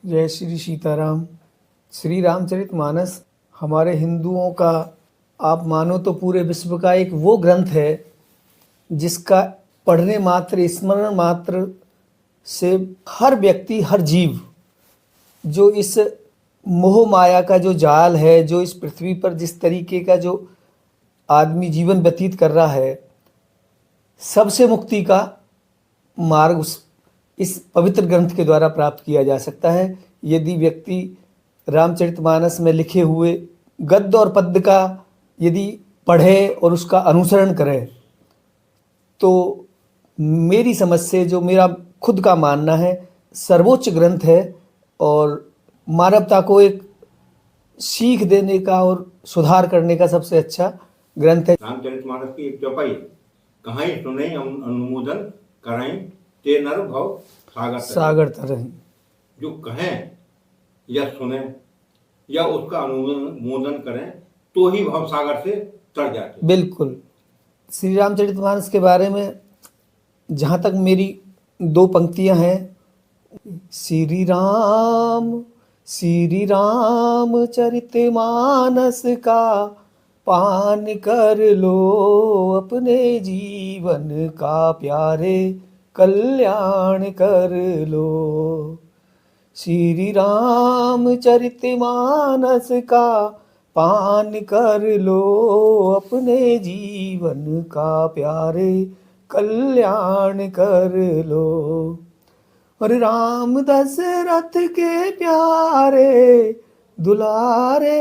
जय श्री सीताराम। श्री रामचरितमानस हमारे हिंदुओं का, आप मानो तो पूरे विश्व का एक वो ग्रंथ है जिसका पढ़ने मात्र, स्मरण मात्र से हर व्यक्ति, हर जीव जो इस मोह माया का जो जाल है, जो इस पृथ्वी पर जिस तरीके का जो आदमी जीवन व्यतीत कर रहा है, सबसे मुक्ति का मार्ग इस पवित्र ग्रंथ के द्वारा प्राप्त किया जा सकता है। यदि व्यक्ति रामचरितमानस में लिखे हुए गद्य और पद्य का यदि पढ़े और उसका अनुसरण करे तो मेरी समझ से, जो मेरा खुद का मानना है, सर्वोच्च ग्रंथ है और मानवता को एक सीख देने का और सुधार करने का सबसे अच्छा ग्रंथ है। रामचरितमानस की एक चौपाई, कहाई सुने अनुमोदन कराई ते नर भव सागर तरही। जो कहें या सुने या उसका अनुमोदन करें तो ही भव सागर से तर जाते। बिल्कुल। श्री रामचरितमानस के बारे में जहाँ तक मेरी दो पंक्तियाँ हैं, श्री राम चरितमानस का पान कर लो, अपने जीवन का प्यारे कल्याण कर लो। श्री राम चरितमानस का पान कर लो, अपने जीवन का प्यारे कल्याण कर लो। और राम दशरथ के प्यारे दुलारे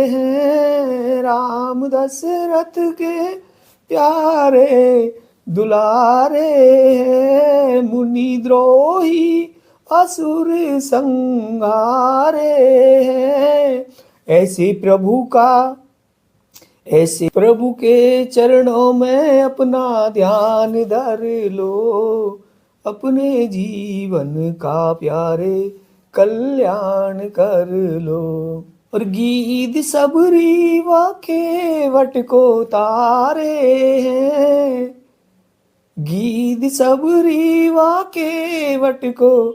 हैं, राम दशरथ के प्यारे दुलारे हैं, मुनि द्रोही असुर संहारे हैं। ऐसे प्रभु के चरणों में अपना ध्यान धर लो, अपने जीवन का प्यारे कल्याण कर लो। और गीध सबरी व केवट को तारे हैं, गीध सबरी व केवट को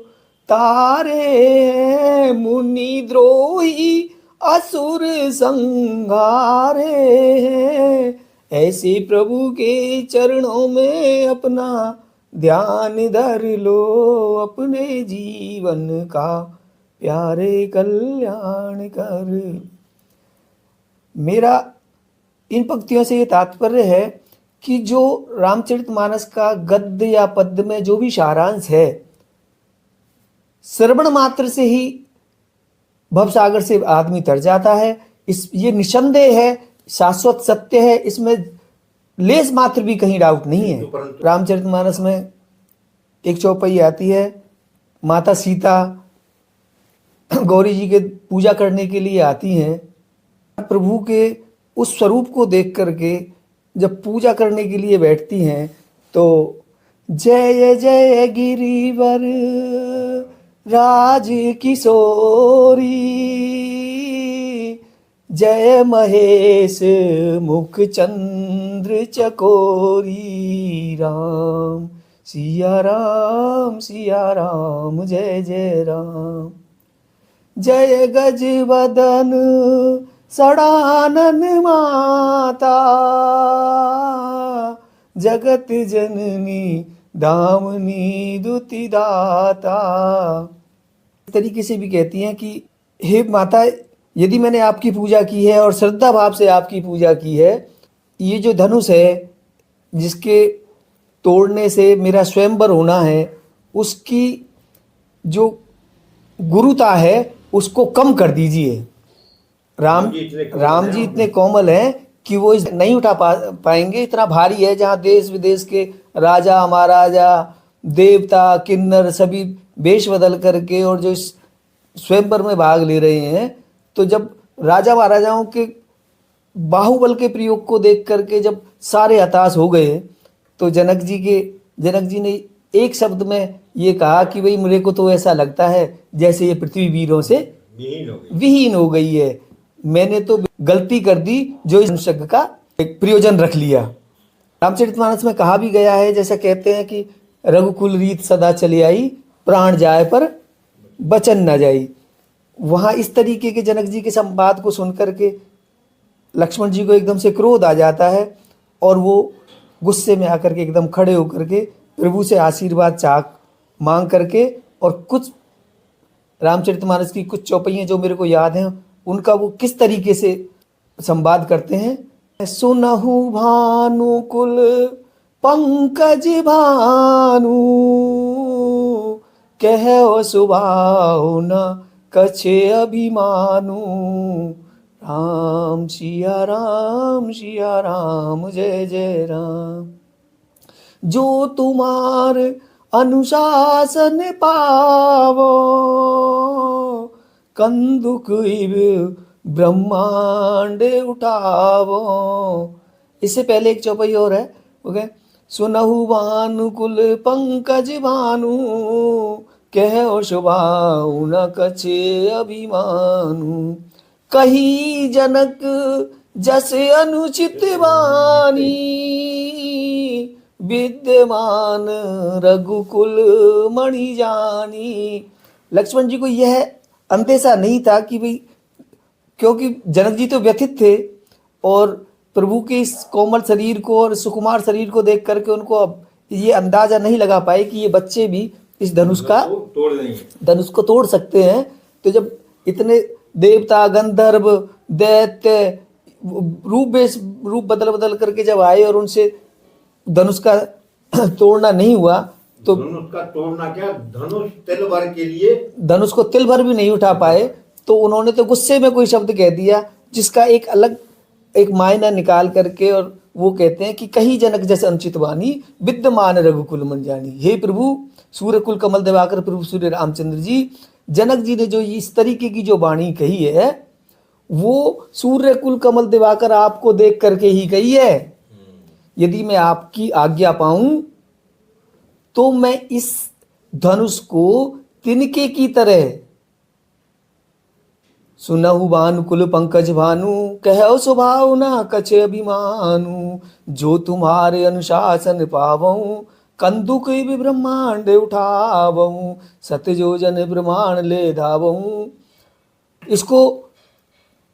तारे हैं, मुनि द्रोही असुर संहारे हैं। ऐसे प्रभु के चरणों में अपना ध्यान धर लो, अपने जीवन का प्यारे कल्याण कर। मेरा इन पंक्तियों से ये तात्पर्य है कि जो रामचरितमानस का गद्य या पद्य में जो भी सारांश है, श्रवण मात्र से ही भवसागर से आदमी तर जाता है। ये निसंदेह है, शाश्वत सत्य है, इसमें लेस मात्र भी कहीं डाउट नहीं है। रामचरितमानस में एक चौपाई आती है, माता सीता गौरी जी के पूजा करने के लिए आती हैं। प्रभु के उस स्वरूप को देख करके जब पूजा करने के लिए बैठती हैं तो जय जय गिरिवर राज किशोरी, जय महेश मुख चंद्र चकोरी, राम सिया राम जय जय राम। जय गज वदन सड़ानन माता, जगत जननी दामनी दुति दाता। इस तरीके से भी कहती हैं कि हे माता, यदि मैंने आपकी पूजा की है और श्रद्धा भाव से आपकी पूजा की है, ये जो धनुष है जिसके तोड़ने से मेरा स्वयंवर होना है, उसकी जो गुरुता है उसको कम कर दीजिए। राम जी इतने कोमल हैं कि वो नहीं उठा पाएंगे, इतना भारी है। जहाँ देश विदेश के राजा महाराजा देवता किन्नर सभी वेश बदल करके और जो इस स्वयंवर में भाग ले रहे हैं, तो जब राजा महाराजाओं के बाहुबल के प्रयोग को देख करके जब सारे हताश हो गए तो जनक जी ने एक शब्द में ये कहा कि भाई मेरे को तो ऐसा लगता है जैसे ये पृथ्वी वीरों से विहीन हो गई है। मैंने तो गलती कर दी जो इस शब्द का एक प्रयोजन रख लिया। रामचरितमानस में कहा भी गया है, जैसा कहते हैं कि रघुकुल रीत सदा चली आई, प्राण जाए पर बचन न जाई। वहाँ इस तरीके के जनक जी के संवाद को सुन करके लक्ष्मण जी को एकदम से क्रोध आ जाता है और वो गुस्से में आकर के एकदम खड़े होकर के प्रभु से आशीर्वाद चाह मांग करके और कुछ रामचरितमानस की कुछ चौपाइयाँ जो मेरे को याद हैं उनका वो किस तरीके से संवाद करते हैं। सुनहु भानुकुल पंकज भानु कहो सुभाउ न कछे अभिमानु। राम सिया राम जय जय राम। जो तुम्हार अनुशासन पावो कंदुक इव ब्रह्मांड उठावो। इससे पहले एक चौपाई और है, ओके। सुनहु भानुकुल पंकज भानु कहो शोभाउ न कछे अभिमानु। कही जनक जस अनुचित वाणी विद्यमान रघुकुल मणि जानी। लक्ष्मण जी को यह अंदेशा नहीं था कि भाई, क्योंकि जनक जी तो व्यथित थे और प्रभु के इस कोमल शरीर को और सुकुमार शरीर को देख करके उनको अब ये अंदाजा नहीं लगा पाए कि ये बच्चे भी इस धनुष को तोड़ सकते हैं। तो जब इतने देवता गंधर्व दैत्य रूप बदल करके जब आए और उनसे धनुष का तोड़ना नहीं हुआ तो धनुष का तोड़ना क्या, धनुष तिल भर के लिए धनुष को तिल भर भी नहीं उठा पाए, तो उन्होंने तो गुस्से में कोई शब्द कह दिया जिसका एक अलग एक मायना निकाल करके, और वो कहते हैं कि कहीं जनक जैसे अनुचित वाणी विद्यमान रघुकुल मन जानी। हे प्रभु सूर्यकुल कमल दिवाकर प्रभु सूर्य रामचंद्र जी, जनक जी ने जो इस तरीके की जो वाणी कही है वो सूर्यकुल कमल दिवाकर आपको देख करके ही कही है। यदि मैं आपकी आज्ञा पाऊं तो मैं इस धनुष को तिनके की तरह, सुनहु भानुकुल पंकज भानु कहो स्वभाव न कछ अभिमानु। जो तुम्हारे अनुशासन पावऊं कंदुक भी ब्रह्मांड उठावऊं। सतयोजन ब्रह्मांड ले धावऊं। इसको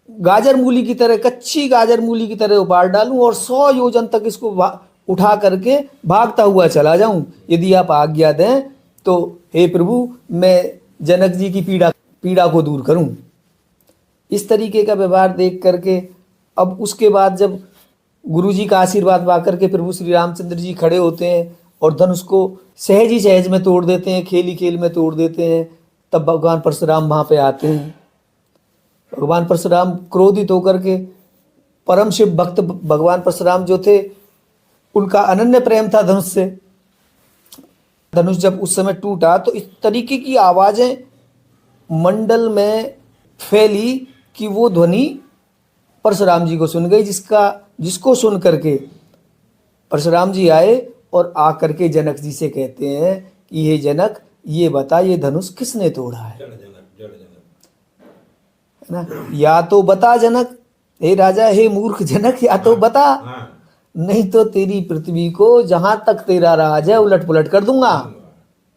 गाजर मूली की तरह, कच्ची गाजर मूली की तरह उबाल डालूं और 100 योजन तक इसको उठा करके भागता हुआ चला जाऊं। यदि आप आज्ञा दें तो हे प्रभु मैं जनक जी की पीड़ा को दूर करूं। इस तरीके का व्यवहार देख करके अब उसके बाद जब गुरु जी का आशीर्वाद पा करके प्रभु श्री रामचंद्र जी खड़े होते हैं और धनुष को सहज ही सहज में तोड़ देते हैं, खेल ही खेल में तोड़ देते हैं। तब भगवान परशुराम वहाँ पे आते हैं। भगवान परशुराम क्रोधित होकर के, परम शिव भक्त भगवान परशुराम जो थे उनका अनन्य प्रेम था धनुष से। धनुष जब उस समय टूटा तो इस तरीके की आवाजें मंडल में फैली कि वो ध्वनि परशुराम जी को सुन गई, जिसको सुन करके परशुराम जी आए और आकर के जनक जी से कहते हैं कि हे जनक, ये बता ये धनुष किसने तोड़ा है ना? या तो बता जनक, हे राजा, हे मूर्ख जनक, या तो बता, नहीं तो तेरी पृथ्वी को जहां तक तेरा राज है उलट पुलट कर दूंगा।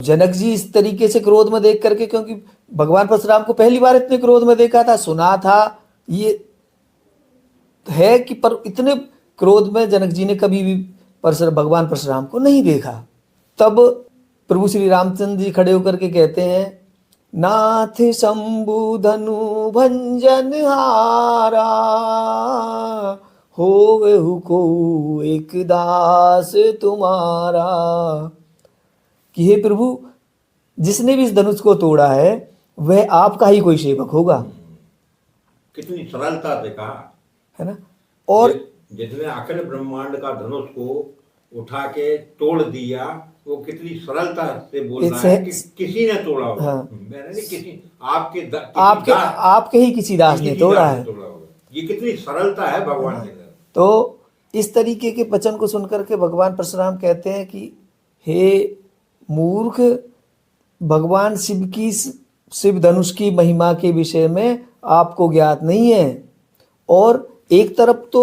जनक जी इस तरीके से क्रोध में देख करके, क्योंकि भगवान परशुराम को पहली बार इतने क्रोध में देखा था, सुना था ये है कि, पर इतने क्रोध में जनक जी ने कभी भी भगवान परशुराम को नहीं देखा। तब प्रभु श्री रामचंद्र जी खड़े होकर के कहते हैं, नाथ शंभु धनु भंजन हारा होवहु को एक दास तुम्हारा। कि हे प्रभु, जिसने भी इस धनुष को तोड़ा है वह आपका ही कोई सेवक होगा। कितनी सरलता से कहा है ना। और जिसने अखिल ब्रह्मांड का धनुष को उठा के तोड़ दिया, वो कितनी सरलता से बोल रहा है कि किसी ने तोड़ा होगा। हाँ। मैंने नहीं, किसी आपके ही किसी दास ने तोड़ा है। ये कितनी सरलता है भगवान के अंदर। तो इस तरीके के वचन को सुनकर के भगवान परशुराम कहते हैं कि हे मूर्ख, भगवान शिव धनुष की महिमा के विषय में आपको ज्ञात नहीं है। और एक तरफ तो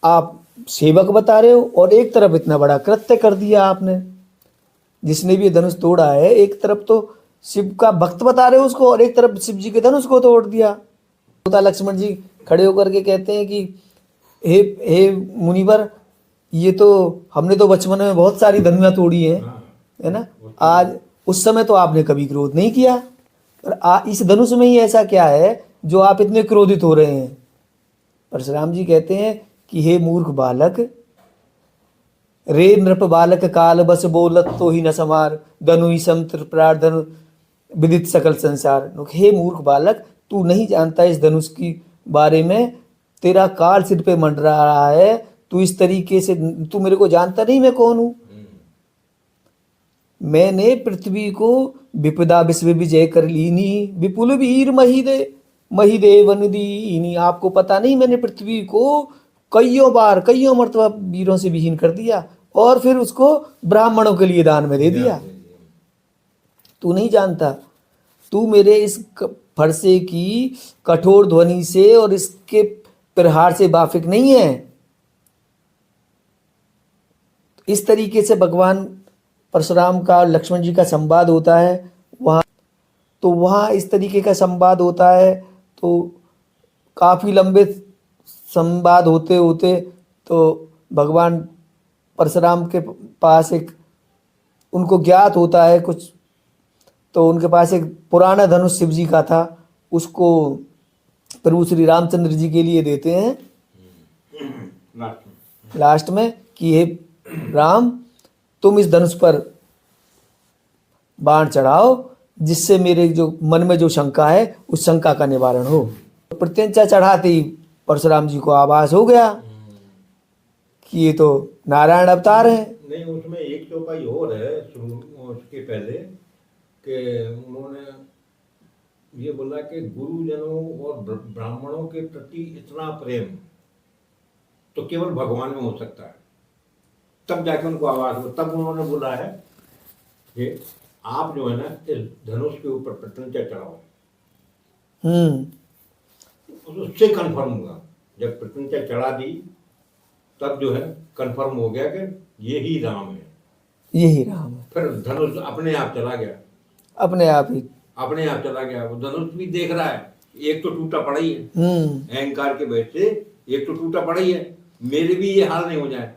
आप सेवक बता रहे हो और एक तरफ इतना बड़ा कृत्य कर दिया आपने। जिसने भी धनुष तोड़ा है, एक तरफ तो शिव का भक्त बता रहे हो उसको, और एक तरफ शिव जी के धनुष को तोड़ दिया। होता लक्ष्मण जी खड़े होकर के कहते हैं कि हे हे मुनिवर, ये तो हमने तो बचपन में बहुत सारी धनुआ तोड़ी है, है ना, आज उस समय तो आपने कभी क्रोध नहीं किया, पर इस धनुष में ही ऐसा क्या है जो आप इतने क्रोधित हो रहे हैं। परशुराम जी कहते हैं कि हे मूर्ख बालक, रे नृप बालक काल बस बोलत तो ही न समार, धनु ही समत्र प्रार्थन विदित सकल संसार। हे मूर्ख बालक, तू नहीं जानता इस धनुष की बारे में, तेरा काल सिर पे मंडरा रहा है, तू इस तरीके से, तू मेरे को जानता नहीं मैं कौन हूं। मैंने पृथ्वी को विपदा विश्व विजय कर लीनी, विपुल वीर महिदेवन दीनी। आपको पता नहीं, मैंने पृथ्वी को कईयों बार कईयों मर्तबा वीरों से विहीन कर दिया और फिर उसको ब्राह्मणों के लिए दान में दे दिया। तू नहीं जानता, तू मेरे इस फरसे की कठोर ध्वनि से और इसके प्रहार से वाकिफ नहीं है। इस तरीके से भगवान परशुराम का लक्ष्मण जी का संवाद होता है वहाँ इस तरीके का संवाद होता है। तो काफ़ी लंबे संवाद होते होते तो भगवान परशुराम के पास एक, उनको ज्ञात होता है कुछ, तो उनके पास एक पुराना धनुष शिव जी का था, उसको प्रभु श्री रामचंद्र जी के लिए देते हैं लास्ट में कि हे राम, तुम इस धनुष पर बाण चढ़ाओ जिससे मेरे जो मन में जो शंका है उस शंका का निवारण हो। प्रत्यंचा चढ़ाते ही परशुराम जी को आभास हो गया कि ये तो नारायण अवतार है। नहीं, उसमें एक चौपाई और है उसके पहले कि उन्होंने ये बोला कि गुरुजनों और ब्राह्मणों के प्रति इतना प्रेम तो केवल भगवान में हो सकता है। तब जाके उनको आवाज हो, तब उन्होंने बोला है कि आप जो है ना इस धनुष के ऊपर प्रत्यंचा चढ़ाओ। उससे कंफर्म हुआ, जब प्रत्यंचा चढ़ा दी तब जो है कंफर्म हो गया कि यही राम है, यही राम है। फिर धनुष अपने आप चला गया, अपने आप चला गया। वो धनुष भी देख रहा है, एक तो टूटा पड़ा ही है, अहंकार के वजह से एक तो टूटा पड़ा ही है, मेरे भी ये हाल नहीं हो जाए।